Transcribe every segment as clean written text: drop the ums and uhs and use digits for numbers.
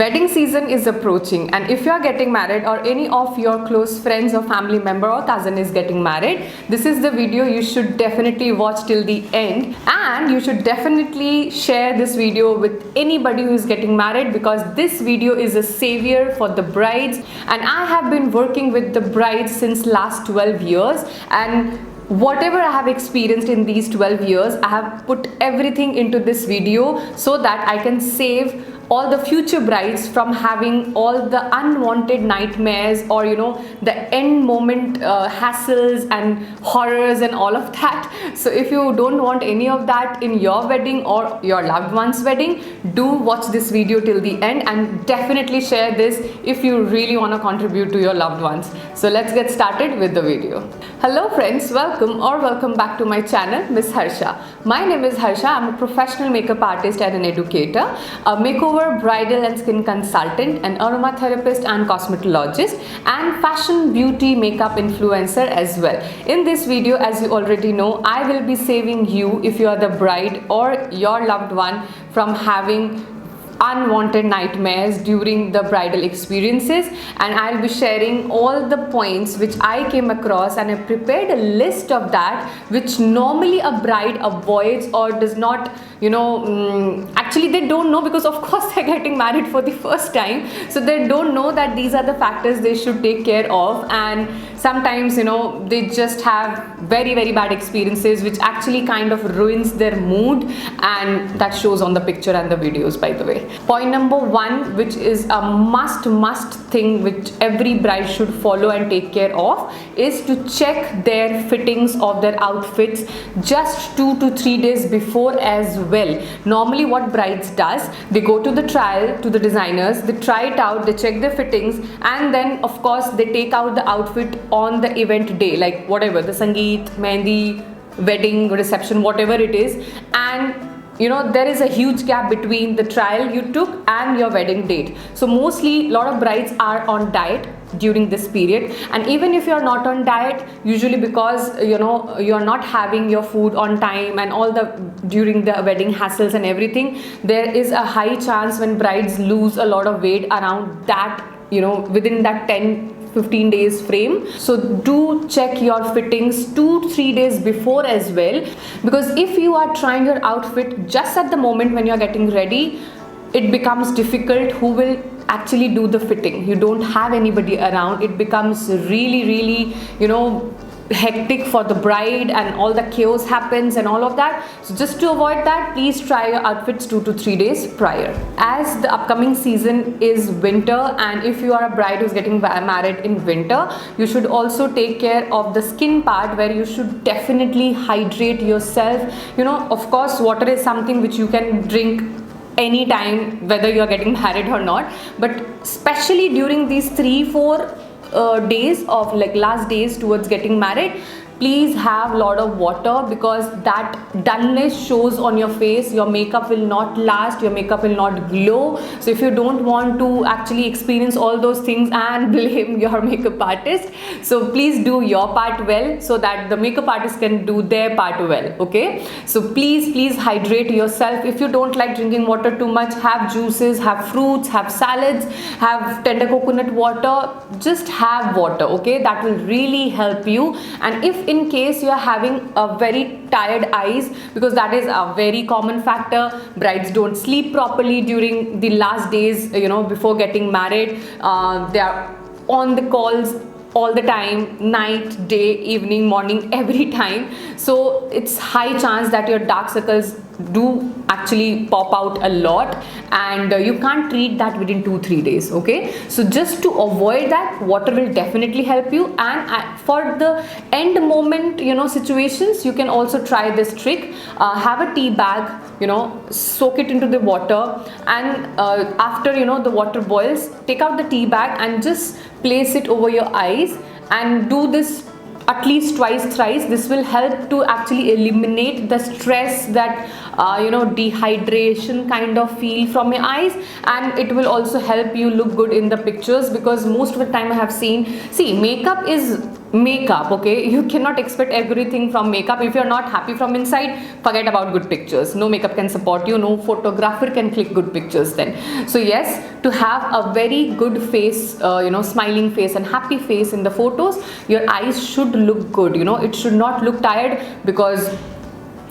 Wedding season is approaching, and if you are getting married or any of your close friends or family member or cousin is getting married, this is the video you should definitely watch till the end, and you should definitely share this video with anybody who is getting married, because this video is a savior for the brides. And I have been working with the brides since last 12 years, and whatever I have experienced in these 12 years, I have put everything into this video so that I can save all the future brides from having all the unwanted nightmares, or the end moment hassles and horrors and all of that. So if you don't want any of that in your wedding or your loved one's wedding, do watch this video till the end, and definitely share this if you really want to contribute to your loved ones. So let's get started with the video. Hello friends, welcome back to my channel, Miss Harsha. My name is Harsha. I'm a professional makeup artist and an educator, a makeover, bridal and skin consultant, an aromatherapist and cosmetologist, and fashion, beauty, makeup influencer as well. In this video, as you already know, I will be saving you, if you are the bride or your loved one, from having unwanted nightmares during the bridal experiences. And I'll be sharing all the points which I came across, and I prepared a list of that which normally a bride avoids or does not, actually they don't know, because of course they're getting married for the first time, so they don't know that these are the factors they should take care of. And sometimes they just have very bad experiences which actually kind of ruins their mood, and that shows on the picture and the videos, by the way. Point number one, which is a must thing which every bride should follow and take care of, is to check their fittings of their outfits just 2 to 3 days before as well. Normally what brides does, they go to the trial, to the designers, they try it out, they check their fittings, and then of course they take out the outfit on the event day, like whatever, the sangeet, mehndi, wedding, reception, whatever it is. And there is a huge gap between the trial you took and your wedding date. So mostly a lot of brides are on diet during this period, and even if you're not on diet, usually because you're not having your food on time and all the during the wedding hassles and everything, there is a high chance when brides lose a lot of weight around that, within that 10-15 days frame. So do check your fittings 2-3 days before as well, because if you are trying your outfit just at the moment when you're getting ready, it becomes difficult. Who will actually do the fitting? You don't have anybody around. It becomes really hectic for the bride, and all the chaos happens and all of that. So just to avoid that, please try your outfits 2 to 3 days prior. As the upcoming season is winter, and if you are a bride who's getting married in winter, you should also take care of the skin part, where you should definitely hydrate yourself. Of course water is something which you can drink anytime, whether you're getting married or not, but especially during these 3-4 days of last days towards getting married, please have a lot of water, because that dullness shows on your face. Your makeup will not last, your makeup will not glow. So if you don't want to actually experience all those things and blame your makeup artist, so please do your part well, so that the makeup artist can do their part well. Okay, so please hydrate yourself. If you don't like drinking water too much, have juices, have fruits, have salads, have tender coconut water. Just have water, okay? That will really help you. And if in case you are having a very tired eyes, because that is a very common factor, brides don't sleep properly during the last days before getting married. They are on the calls all the time, night, day, evening, morning, every time. So it's high chance that your dark circles do actually pop out a lot, and you can't treat that within 2-3 days. Okay, so just to avoid that, water will definitely help you. And for the end moment situations, you can also try this trick. Have a tea bag, soak it into the water, and after the water boils, take out the tea bag and just place it over your eyes, and do this at least twice, thrice. This will help to actually eliminate the stress, that dehydration kind of feel from your eyes, and it will also help you look good in the pictures, because most of the time I have seen, makeup is makeup, okay? You cannot expect everything from makeup. If you're not happy from inside, forget about good pictures. No makeup can support you, no photographer can click good pictures then. So yes, to have a very good face, smiling face and happy face in the photos, your eyes should look good, it should not look tired, because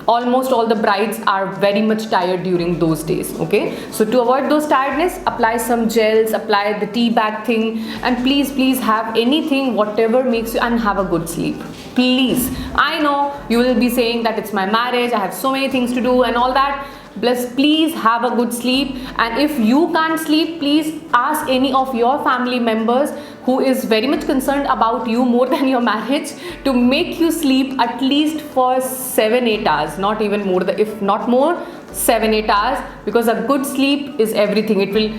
almost all the brides are very much tired during those days, okay? So to avoid those tiredness, apply some gels, apply the tea bag thing, and please have anything, whatever makes you, and have a good sleep, please. I know you will be saying that it's my marriage, I have so many things to do and all that. Please have a good sleep. And if you can't sleep, please ask any of your family members who is very much concerned about you more than your marriage to make you sleep at least for 7-8 hours, not even more, if not more, 7-8 hours, because a good sleep is everything. It will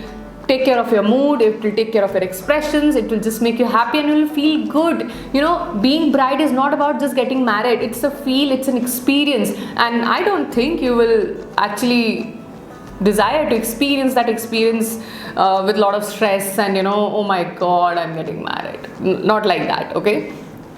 take care of your mood, it will take care of your expressions, it will just make you happy and you will feel good. Being bride is not about just getting married, it's a feel, it's an experience, and I don't think you will actually desire to experience that experience with a lot of stress and oh my god, I'm getting married. Not like that, okay?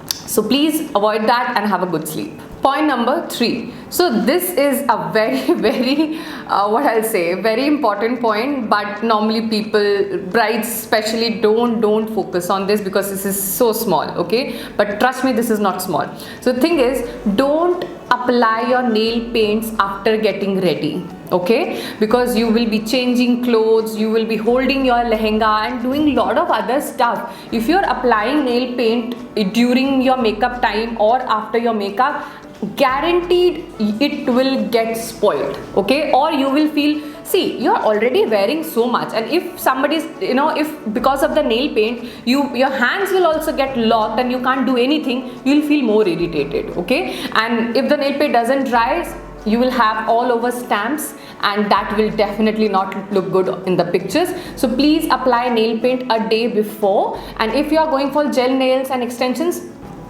So please avoid that and have a good sleep. Point number 3. So this is a very what I'll say, very important point, but normally people, brides especially, don't focus on this because this is so small, okay? But trust me, this is not small. So the thing is, don't apply your nail paints after getting ready, okay? Because you will be changing clothes, you will be holding your lehenga and doing lot of other stuff. If you're applying nail paint during your makeup time or after your makeup, guaranteed it will get spoiled, okay? Or you will feel, see, you're already wearing so much, and if somebody's, if because of the nail paint your hands will also get locked and you can't do anything, you'll feel more irritated, okay? And if the nail paint doesn't dry, you will have all over stamps, and that will definitely not look good in the pictures. So please apply nail paint a day before, and if you are going for gel nails and extensions,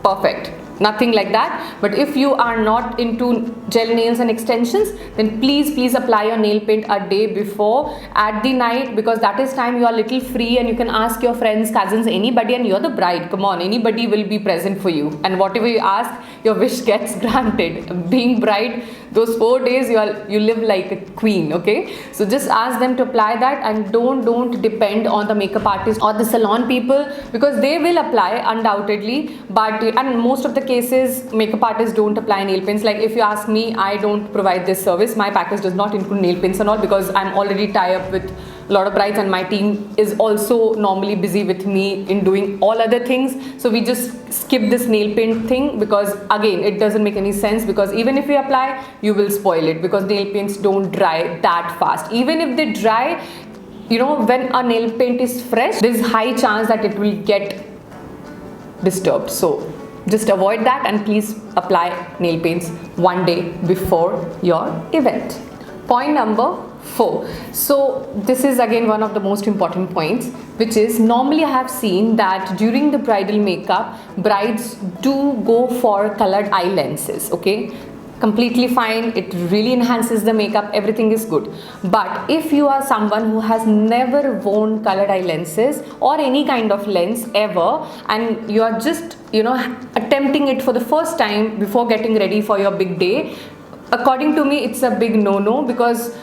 perfect, nothing like that. But if you are not into gel nails and extensions, then please apply your nail paint a day before, at the night, because that is time you are little free and you can ask your friends, cousins, anybody, and you're the bride, come on, anybody will be present for you, and whatever you ask, your wish gets granted. Being bride, those 4 days you live like a queen, okay? So just ask them to apply that, and don't depend on the makeup artist or the salon people, because they will apply undoubtedly, but and most of the cases makeup artists don't apply nail paints. Like if you ask me, I don't provide this service, my package does not include nail paints and all, because I'm already tied up with a lot of brides and my team is also normally busy with me in doing all other things. So we just skip this nail paint thing, because again it doesn't make any sense, because even if you apply, you will spoil it, because nail paints don't dry that fast. Even if they dry, when a nail paint is fresh, there's high chance that it will get disturbed. So just avoid that, and please apply nail paints 1 day before your event. Point number 4. So this is again one of the most important points, which is, normally I have seen that during the bridal makeup, brides do go for colored eye lenses, okay? Completely fine, it really enhances the makeup, everything is good. But if you are someone who has never worn colored eye lenses or any kind of lens ever, and you are just attempting it for the first time before getting ready for your big day, according to me it's a big no, because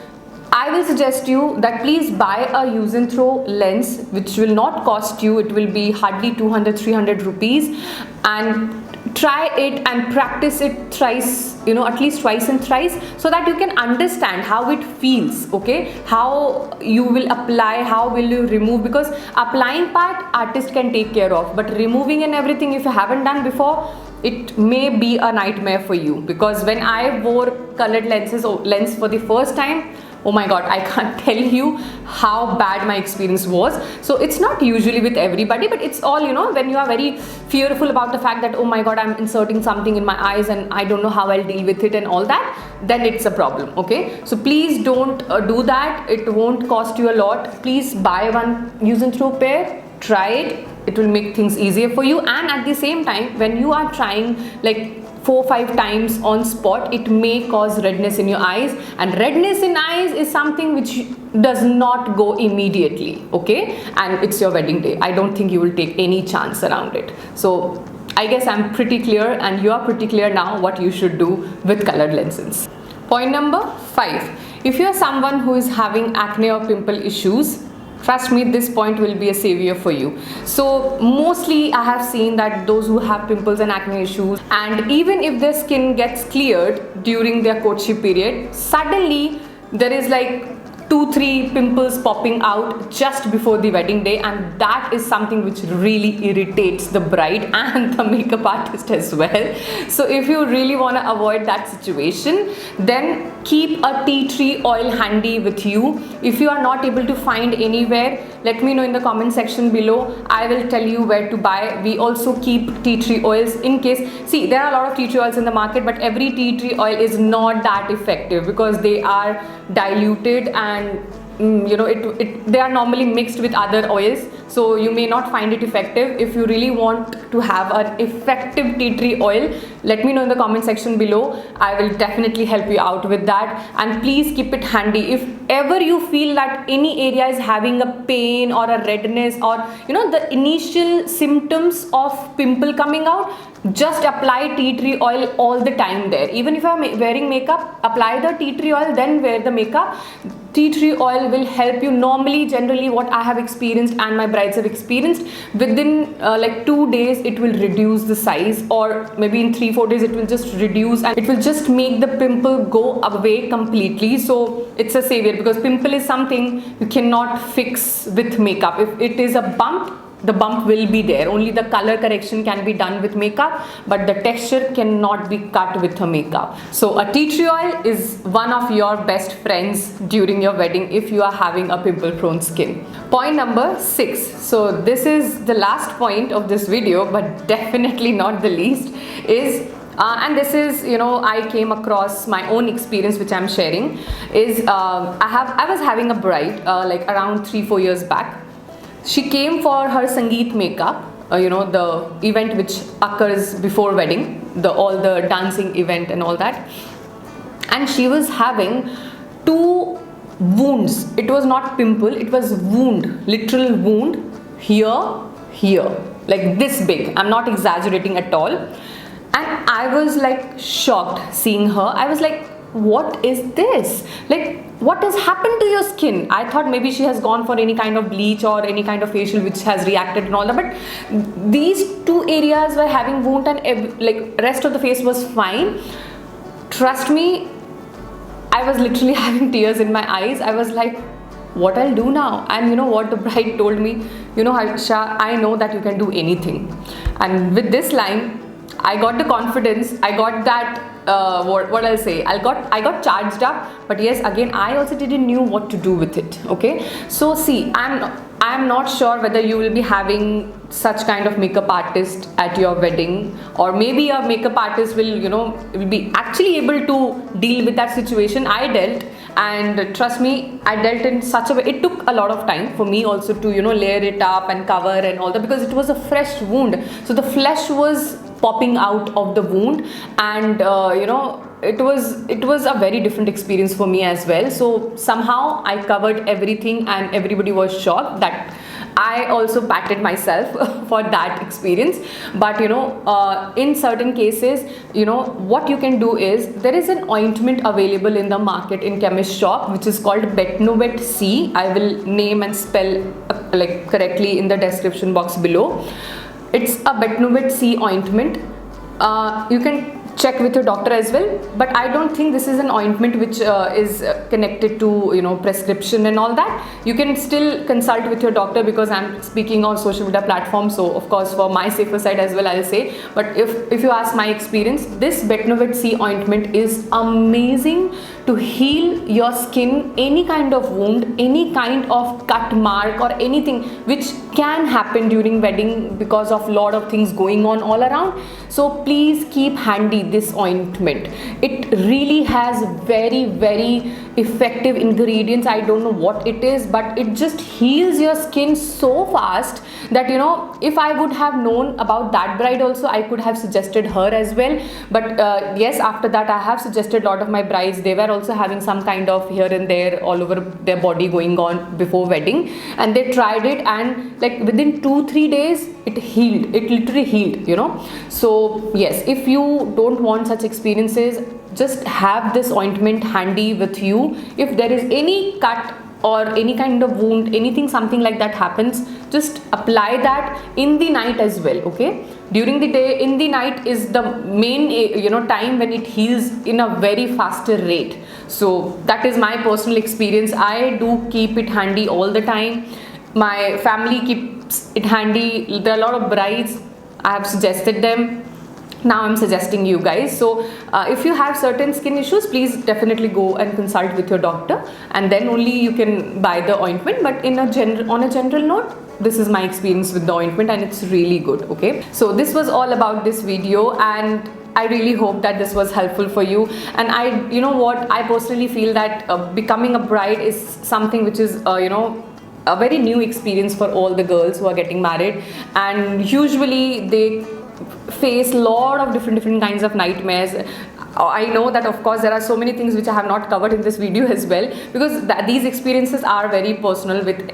I will suggest you that please buy a use and throw lens, which will not cost you, it will be hardly 200-300 rupees, and try it and practice it thrice, at least twice and thrice, so that you can understand how it feels, okay? How you will apply, how will you remove, because applying part artist can take care of, but removing and everything, if you haven't done before, it may be a nightmare for you. Because when I wore colored lens for the first time, oh my god, I can't tell you how bad my experience was. So it's not usually with everybody, but it's all, when you are very fearful about the fact that, oh my god, I'm inserting something in my eyes and I don't know how I'll deal with it and all that, then it's a problem, okay? So please don't do that. It won't cost you a lot. Please buy one use and throw pair, try it. It will make things easier for you, and at the same time, when you are trying like 4-5 times on spot, it may cause redness in your eyes, and redness in eyes is something which does not go immediately, okay? And it's your wedding day. I don't think you will take any chance around it. So I guess I'm pretty clear and you are pretty clear now what you should do with colored lenses. Point number 5. If you are someone who is having acne or pimple issues, trust me, this point will be a savior for you. So mostly I have seen that those who have pimples and acne issues, and even if their skin gets cleared during their courtship period, suddenly there is like 2-3 pimples popping out just before the wedding day, and that is something which really irritates the bride and the makeup artist as well. So if you really want to avoid that situation, then keep a tea tree oil handy with you. If you are not able to find anywhere, let me know in the comment section below. I will tell you where to buy. We also keep tea tree oils in case. See, there are a lot of tea tree oils in the market, but every tea tree oil is not that effective because they are diluted and they are normally mixed with other oils, so you may not find it effective. If you really want to have an effective tea tree oil, let me know in the comment section below. I will definitely help you out with that, and please keep it handy. If ever you feel that any area is having a pain or a redness, or the initial symptoms of pimple coming out, just apply tea tree oil all the time there. Even if you are wearing makeup, apply the tea tree oil, then wear the makeup. Tea tree oil will help you. Normally, generally what I have experienced and my brides have experienced, within like 2 days it will reduce the size, or maybe in 3-4 days it will just reduce, and it will just make the pimple go away completely. So it's a savior, because pimple is something you cannot fix with makeup. If it is a bump, the bump will be there. Only the color correction can be done with makeup, but the texture cannot be cut with a makeup. So a tea tree oil is one of your best friends during your wedding if you are having a pimple prone skin. Point number 6. So this is the last point of this video, but definitely not the least, is and this is, I came across my own experience which I'm sharing, is I was having a bride like around 3-4 years back. She came for her Sangeet makeup, the event which occurs before wedding, all the dancing event and all that. And she was having 2 wounds. It was not pimple, it was wound, literal wound here, like this big. I'm not exaggerating at all. And I was like shocked seeing her. I was like, what is this? Like, what has happened to your skin? I thought maybe she has gone for any kind of bleach or any kind of facial which has reacted and all that, but these 2 areas were having wound, and like rest of the face was fine. Trust me, I was literally having tears in my eyes. I was like, what I'll do now? And you know what the bride told me? Harsha, I know that you can do anything. And with this line, I got the confidence, I got that what I'll say, I got charged up. But yes, again, I also didn't knew what to do with it. Okay, so see, I'm not sure whether you will be having such kind of makeup artist at your wedding, or maybe a makeup artist will be actually able to deal with that situation. I dealt, and trust me, I dealt in such a way. It took a lot of time for me also to layer it up and cover and all that, because it was a fresh wound, so the flesh was popping out of the wound, and it was a very different experience for me as well. So somehow I covered everything, and everybody was shocked. That I also patted myself for that experience. But in certain cases, what you can do is, there is an ointment available in the market in chemist shop which is called Betnovit C. I will name and spell like correctly in the description box below. It's a Betnovit C ointment. You can check with your doctor as well, but I don't think this is an ointment which is connected to prescription and all that. You can still consult with your doctor, because I'm speaking on social media platforms, so of course for my safer side as well I'll say. But if you ask my experience, this Betnovit C ointment is amazing to heal your skin, any kind of wound, any kind of cut mark, or anything which can happen during wedding because of lot of things going on all around. So please keep handy this ointment. It really has very, very effective ingredients. I don't know what it is, but it just heals your skin so fast that if I would have known about that bride also, I could have suggested her as well. But yes, after that I have suggested a lot of my brides. They were also having some kind of here and there all over their body going on before wedding, and they tried it, and like within 2-3 days it healed, it literally healed, you know. So yes, if you don't want such experiences, just have this ointment handy with you. If there is any cut or any kind of wound, anything, something like that happens, just apply that in the night as well, okay? During the day, in the night is the main, you know, time when it heals in a very faster rate. So that is my personal experience. I do keep it handy all the time. My family keeps it handy. There are a lot of brides, I have suggested them, now I'm suggesting you guys. So if you have certain skin issues, please definitely go and consult with your doctor, and then only you can buy the ointment. But in a on a general note, this is my experience with the ointment, and it's really good, okay? So this was all about this video, and I really hope that this was helpful for you. And you know what, I personally feel that becoming a bride is something which is you know, a very new experience for all the girls who are getting married, and usually they face a lot of different kinds of nightmares. I know that of course there are so many things which I have not covered in this video as well, because these experiences are very personal with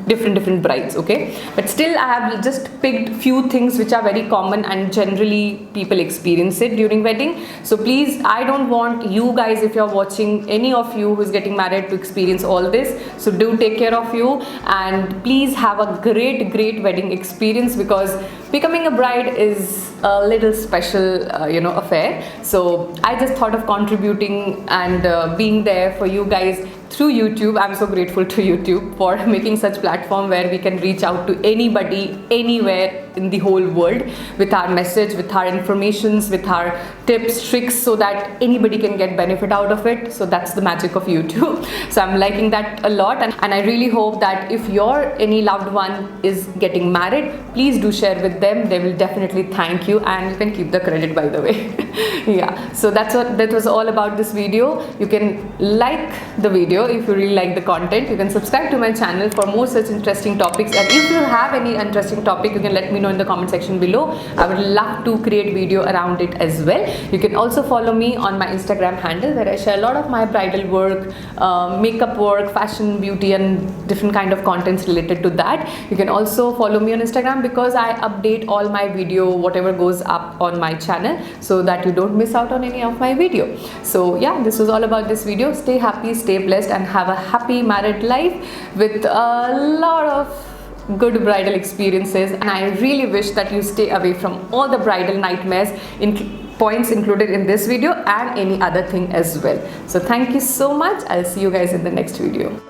different brides, okay? But still I have just picked few things which are very common and generally people experience it during wedding. So please, I don't want you guys, if you're watching, any of you who's getting married, to experience all this. So do take care of you, and please have a great wedding experience, because becoming a bride is a little special you know, affair. So I just thought of contributing and being there for you guys through YouTube. I'm so grateful to YouTube for making such platform where we can reach out to anybody, anywhere in the whole world with our message, with our informations, with our tips, tricks, so that anybody can get benefit out of it. So that's the magic of YouTube. So I'm liking that a lot, and I really hope that if your any loved one is getting married, please do share with them. They will definitely thank you, and you can keep the credit, by the way. Yeah, so that was all about this video. You can like the video if you really like the content. You can subscribe to my channel for more such interesting topics, and if you have any interesting topic, you can let me know in the comment section below. I would love to create video around it as well. You can also follow me on my Instagram handle, where I share a lot of my bridal work, makeup work, fashion, beauty, and different kind of contents related to that. You can also follow me on Instagram, because I update all my video, whatever goes up on my channel, so that you don't miss out on any of my video. So yeah, this was all about this video. Stay happy, stay blessed, and have a happy married life with a lot of good bridal experiences. And I really wish that you stay away from all the bridal nightmares, points included in this video, and any other thing as well. So thank you so much. I'll see you guys in the next video.